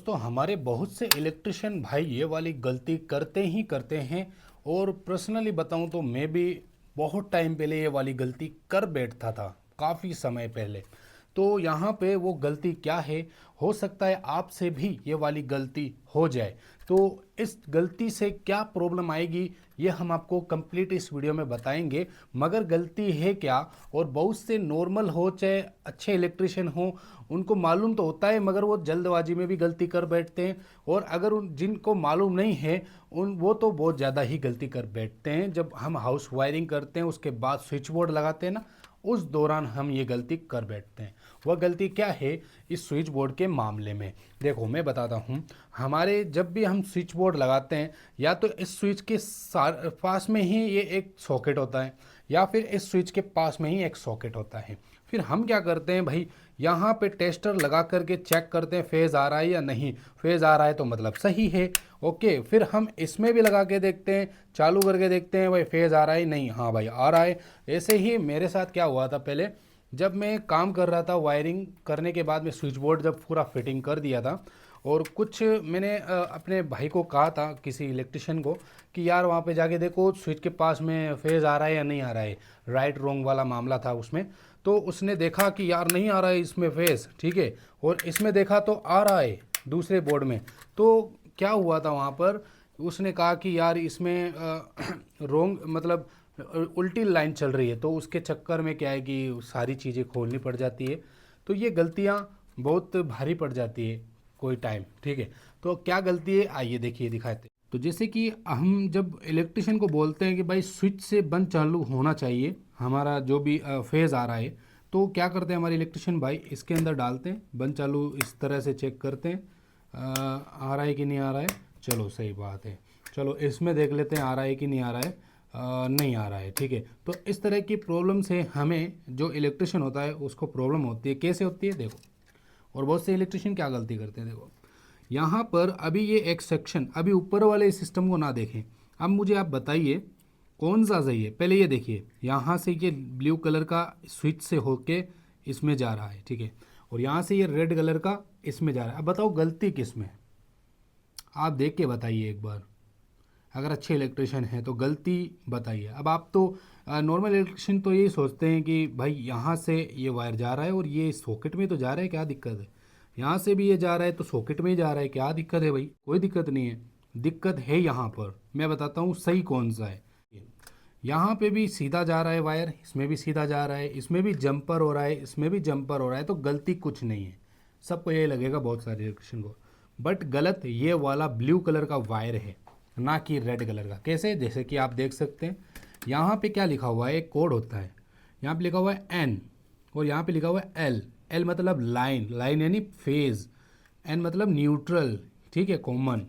दोस्तों, हमारे बहुत से इलेक्ट्रिशियन भाई ये वाली गलती करते ही करते हैं। और पर्सनली बताऊं तो मैं भी बहुत टाइम पहले ये वाली गलती कर बैठता था, काफ़ी समय पहले। तो यहाँ पे वो गलती क्या है, हो सकता है आपसे भी ये वाली गलती हो जाए। तो इस गलती से क्या प्रॉब्लम आएगी ये हम आपको कंप्लीट इस वीडियो में बताएंगे। मगर गलती है क्या, और बहुत से नॉर्मल हो चाहे अच्छे इलेक्ट्रिशियन हो, उनको मालूम तो होता है मगर वो जल्दबाजी में भी गलती कर बैठते हैं। और अगर उन जिनको मालूम नहीं है उन वो तो बहुत ज़्यादा ही गलती कर बैठते हैं। जब हम हाउस वायरिंग करते हैं उसके बाद स्विच बोर्ड लगाते हैं ना, उस दौरान हम ये गलती कर बैठते हैं। वह गलती क्या है इस स्विच बोर्ड के मामले में, देखो मैं बताता हूँ। हमारे जब भी हम स्विच बोर्ड लगाते हैं, या तो इस स्विच के पास में ही ये एक सॉकेट होता है, या फिर इस स्विच के पास में ही एक सॉकेट होता है। फिर हम क्या करते हैं भाई, यहाँ पे टेस्टर लगा करके चेक करते हैं फेज़ आ रहा है या नहीं। फेज़ आ रहा है तो मतलब सही है, ओके। फिर हम इसमें भी लगा के देखते हैं, चालू करके देखते हैं भाई फेज़ आ रहा है नहीं, हाँ भाई आ रहा है। ऐसे ही मेरे साथ क्या हुआ था पहले, जब मैं काम कर रहा था वायरिंग करने के बाद में स्विच बोर्ड जब पूरा फिटिंग कर दिया था, और कुछ मैंने अपने भाई को कहा था, किसी इलेक्ट्रिशियन को, कि यार वहाँ पे जाके देखो स्विच के पास में फेज़ आ रहा है या नहीं आ रहा है, राइट रॉन्ग वाला मामला था उसमें। तो उसने देखा कि यार नहीं आ रहा है इसमें फेज़, ठीक है, और इसमें देखा तो आ रहा है दूसरे बोर्ड में। तो क्या हुआ था वहाँ पर, उसने कहा कि यार इसमें रॉन्ग मतलब उल्टी लाइन चल रही है। तो उसके चक्कर में क्या है कि सारी चीज़ें खोलनी पड़ जाती है। तो ये गलतियाँ बहुत भारी पड़ जाती है कोई टाइम, ठीक है। तो क्या गलती है आइए देखिए दिखाते हैं। तो जैसे कि हम जब इलेक्ट्रिशियन को बोलते हैं कि भाई स्विच से बंद चालू होना चाहिए हमारा जो भी फेज़ आ रहा है, तो क्या करते हैं हमारे इलेक्ट्रिशियन भाई, इसके अंदर डालते हैं बंद चालू, इस तरह से चेक करते हैं आ रहा है कि नहीं आ रहा है। चलो सही बात है, चलो इसमें देख लेते हैं आ रहा है कि नहीं आ रहा है। नहीं आ रहा है, ठीक है। तो इस तरह की प्रॉब्लम से हमें जो इलेक्ट्रिशियन होता है उसको प्रॉब्लम होती है। कैसे होती है देखो, और बहुत से इलेक्ट्रिशियन क्या गलती करते हैं देखो, यहाँ पर अभी ये एक सेक्शन, अभी ऊपर वाले सिस्टम को ना देखें। अब मुझे आप बताइए कौन सा सही है। पहले ये देखिए, यहाँ से ये ब्लू कलर का स्विच से होके इसमें जा रहा है, ठीक है, और यहाँ से ये रेड कलर का इसमें जा रहा है। अब बताओ गलती किस में है, आप देख के बताइए एक बार। अगर अच्छे इलेक्ट्रिशियन हैं तो गलती बताइए। अब आप तो नॉर्मल इलेक्ट्रिशियन तो यही सोचते हैं कि भाई यहाँ से ये वायर जा रहा है और ये सॉकेट में तो जा रहा है, क्या दिक्कत है। यहाँ से भी ये जा रहा है तो सॉकेट में ही जा रहा है, क्या दिक्कत है भाई, कोई दिक्कत नहीं है। दिक्कत है यहाँ पर, मैं बताता हूँ सही कौन सा है। यहाँ पे भी सीधा जा रहा है वायर, इसमें भी सीधा जा रहा है, इसमें भी जंपर हो रहा है, इसमें भी जंपर हो रहा है। तो गलती कुछ नहीं है, सबको यही लगेगा बहुत सारे इलेक्ट्रिशियन को। बट गलत ये वाला ब्लू कलर का वायर है, ना कि रेड कलर का। कैसे, जैसे कि आप देख सकते हैं यहाँ पे क्या लिखा हुआ है, एक कोड होता है। यहाँ पे लिखा हुआ है एन, और यहाँ पे लिखा हुआ है एल। एल मतलब लाइन, लाइन यानी फेज, एन मतलब न्यूट्रल, ठीक है, कॉमन।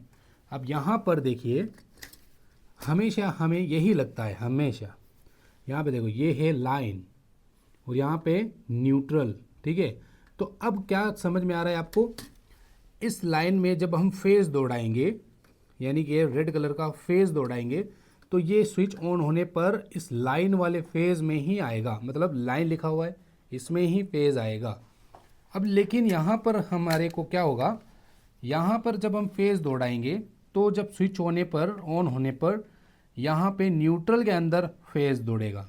अब यहाँ पर देखिए, हमेशा हमें यही लगता है, हमेशा यहाँ पे देखो ये है लाइन और यहाँ पे न्यूट्रल, ठीक है। तो अब क्या समझ में आ रहा है आपको, इस लाइन में जब हम फेज दौड़ाएंगे, यानी कि रेड कलर का फेज दौड़ाएंगे, तो ये स्विच ऑन होने पर इस लाइन वाले फेज में ही आएगा, मतलब लाइन लिखा हुआ है इसमें ही फेज आएगा। अब लेकिन यहाँ पर हमारे को क्या होगा, यहाँ पर जब हम फेज दौड़ाएंगे तो जब स्विच होने पर, ऑन होने पर, यहाँ पे न्यूट्रल के अंदर फेज दौड़ेगा।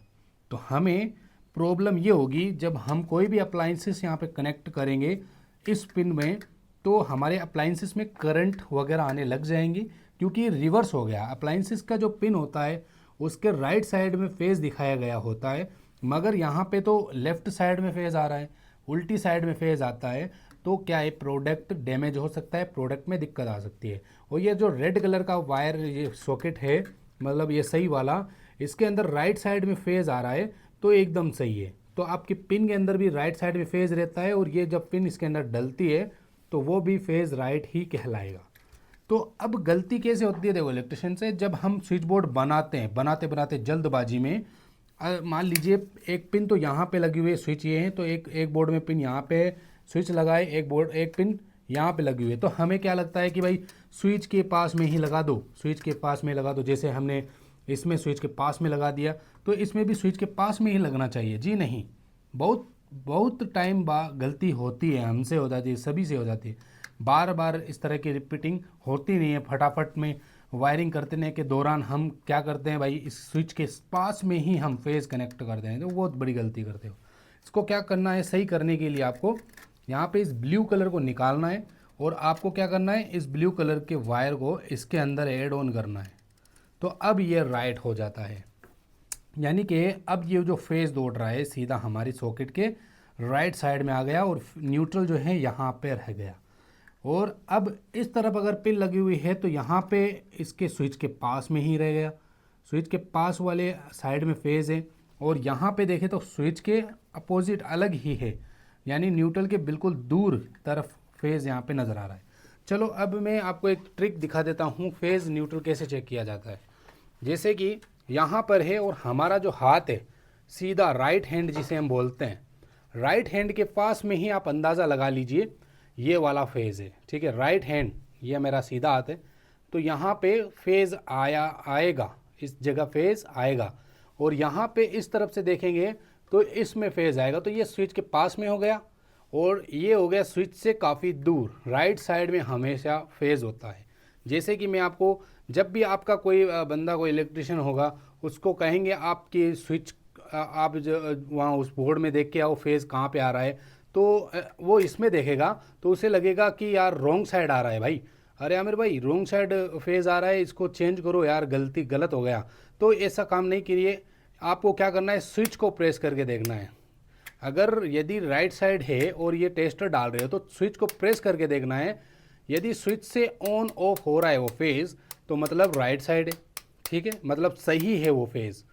तो हमें प्रॉब्लम ये होगी जब हम कोई भी अप्लाइंसेस यहाँ पे कनेक्ट करेंगे इस पिन में, तो हमारे अप्लाइंसेस में करंट वगैरह आने लग जाएंगी, क्योंकि रिवर्स हो गया। अप्लाइंसेस का जो पिन होता है उसके राइट साइड में फेज दिखाया गया होता है, मगर यहाँ पे तो लेफ्ट साइड में फेज आ रहा है, उल्टी साइड में फेज आता है। तो क्या है, प्रोडक्ट डैमेज हो सकता है, प्रोडक्ट में दिक्कत आ सकती है। और ये जो रेड कलर का वायर, ये सॉकेट है, मतलब ये सही वाला, इसके अंदर राइट साइड में फेज आ रहा है तो एकदम सही है। तो आपके पिन के अंदर भी राइट साइड में फेज रहता है, और ये जब पिन इसके अंदर डलती है तो वो भी फेज राइट ही कहलाएगा। तो अब गलती कैसे होती है देखो इलेक्ट्रिशियन से, जब हम स्विच बोर्ड बनाते हैं, बनाते बनाते जल्दबाजी में, मान लीजिए एक पिन तो यहाँ पे लगी हुई है, स्विच ये है, तो एक बोर्ड में पिन यहाँ पे स्विच लगाए, एक पिन यहाँ पे लगी हुई है। तो हमें क्या लगता है कि भाई स्विच के पास में ही लगा दो, स्विच के पास में लगा दो। जैसे हमने इसमें स्विच के पास में लगा दिया, तो इसमें भी स्विच के पास में ही लगना चाहिए। जी नहीं, बहुत बहुत टाइम बाद गलती होती है, हमसे हो जाती है, सभी से हो जाती है। बार बार इस तरह की रिपीटिंग होती नहीं है। फटाफट में वायरिंग करने के दौरान हम क्या करते हैं भाई, इस स्विच के पास में ही हम फेज़ कनेक्ट करते हैं, तो बहुत बड़ी गलती करते हो। इसको क्या करना है, सही करने के लिए आपको यहाँ पे इस ब्लू कलर को निकालना है और आपको क्या करना है, इस ब्लू कलर के वायर को इसके अंदर ऐड ऑन करना है। तो अब ये राइट हो जाता है, यानी कि अब ये जो फेज़ दौड़ रहा है सीधा हमारी सॉकेट के राइट साइड में आ गया और न्यूट्रल जो है यहाँ पे रह गया। और अब इस तरफ अगर पिन लगी हुई है तो यहाँ पे इसके स्विच के पास में ही रह गया, स्विच के पास वाले साइड में फेज़ है। और यहाँ पे देखें तो स्विच के अपोजिट अलग ही है, यानी न्यूट्रल के बिल्कुल दूर तरफ फेज़ यहाँ पे नज़र आ रहा है। चलो अब मैं आपको एक ट्रिक दिखा देता हूँ, फेज़ न्यूट्रल कैसे चेक किया जाता है। जैसे कि यहाँ पर है और हमारा जो हाथ है सीधा राइट हैंड जिसे हम बोलते हैं, राइट हैंड के पास में ही आप अंदाज़ा लगा लीजिए ये वाला फेज़ है, ठीक है। राइट हैंड ये मेरा सीधा हाथ है, तो यहाँ पे फेज़ आएगा, इस जगह फेज़ आएगा। और यहाँ पे इस तरफ से देखेंगे तो इसमें फेज़ आएगा। तो ये स्विच के पास में हो गया और ये हो गया स्विच से काफ़ी दूर। राइट साइड में हमेशा फेज़ होता है। जैसे कि मैं आपको, जब भी आपका कोई बंदा कोई इलेक्ट्रिशियन होगा उसको कहेंगे आपकी स्विच आप वहाँ उस बोर्ड में देख के आओ फेज़ कहाँ पे आ रहा है, तो वो इसमें देखेगा तो उसे लगेगा कि यार रॉन्ग साइड आ रहा है भाई, अरे आमिर भाई रॉन्ग साइड फेज़ आ रहा है, इसको चेंज करो यार, गलत हो गया। तो ऐसा काम नहीं करिए, आपको क्या करना है, स्विच को प्रेस करके देखना है। अगर यदि राइट साइड है और ये टेस्टर डाल रहे हो तो स्विच को प्रेस करके देखना है। यदि स्विच से ऑन ऑफ हो रहा है वो फेज़ तो मतलब राइट साइड है, ठीक है, मतलब सही है वो फेज़,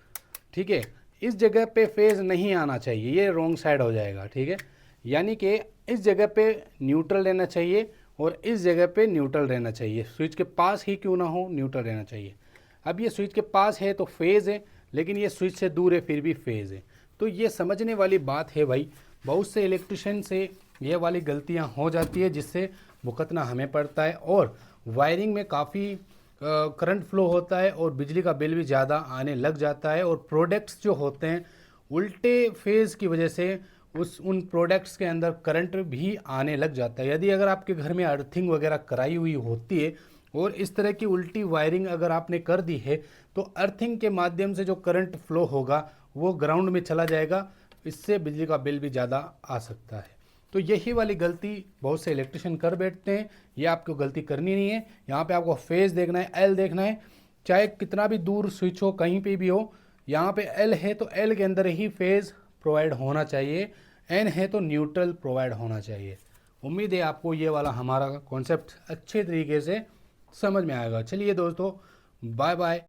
ठीक है। इस जगह पे फेज़ नहीं आना चाहिए, ये रॉन्ग साइड हो जाएगा, ठीक है। यानी कि इस जगह पे न्यूट्रल रहना चाहिए और इस जगह पे न्यूट्रल रहना चाहिए, स्विच के पास ही क्यों ना हो न्यूट्रल रहना चाहिए। अब ये स्विच के पास है तो फेज़ है, लेकिन ये स्विच से दूर है फिर भी फेज़ है। तो ये समझने वाली बात है भाई, बहुत से इलेक्ट्रिशियन से ये वाली गलतियां हो जाती है जिससे भुगतना हमें पड़ता है और वायरिंग में काफ़ी करंट फ्लो होता है और बिजली का बिल भी ज़्यादा आने लग जाता है। और प्रोडक्ट्स जो होते हैं उल्टे फेज़ की वजह से उन प्रोडक्ट्स के अंदर करंट भी आने लग जाता है। यदि अगर आपके घर में अर्थिंग वगैरह कराई हुई होती है और इस तरह की उल्टी वायरिंग अगर आपने कर दी है तो अर्थिंग के माध्यम से जो करंट फ्लो होगा वो ग्राउंड में चला जाएगा, इससे बिजली का बिल भी ज़्यादा आ सकता है। तो यही वाली गलती बहुत से इलेक्ट्रिशियन कर बैठते हैं, ये आपको गलती करनी नहीं है। यहाँ पे आपको फेज़ देखना है, एल देखना है, चाहे कितना भी दूर स्विच हो कहीं पे भी हो, यहाँ पे एल है तो एल के अंदर ही फेज़ प्रोवाइड होना चाहिए, एन है तो न्यूट्रल प्रोवाइड होना चाहिए। उम्मीद है आपको ये वाला हमारा कॉन्सेप्ट अच्छे तरीके से समझ में आएगा। चलिए दोस्तों, बाय बाय।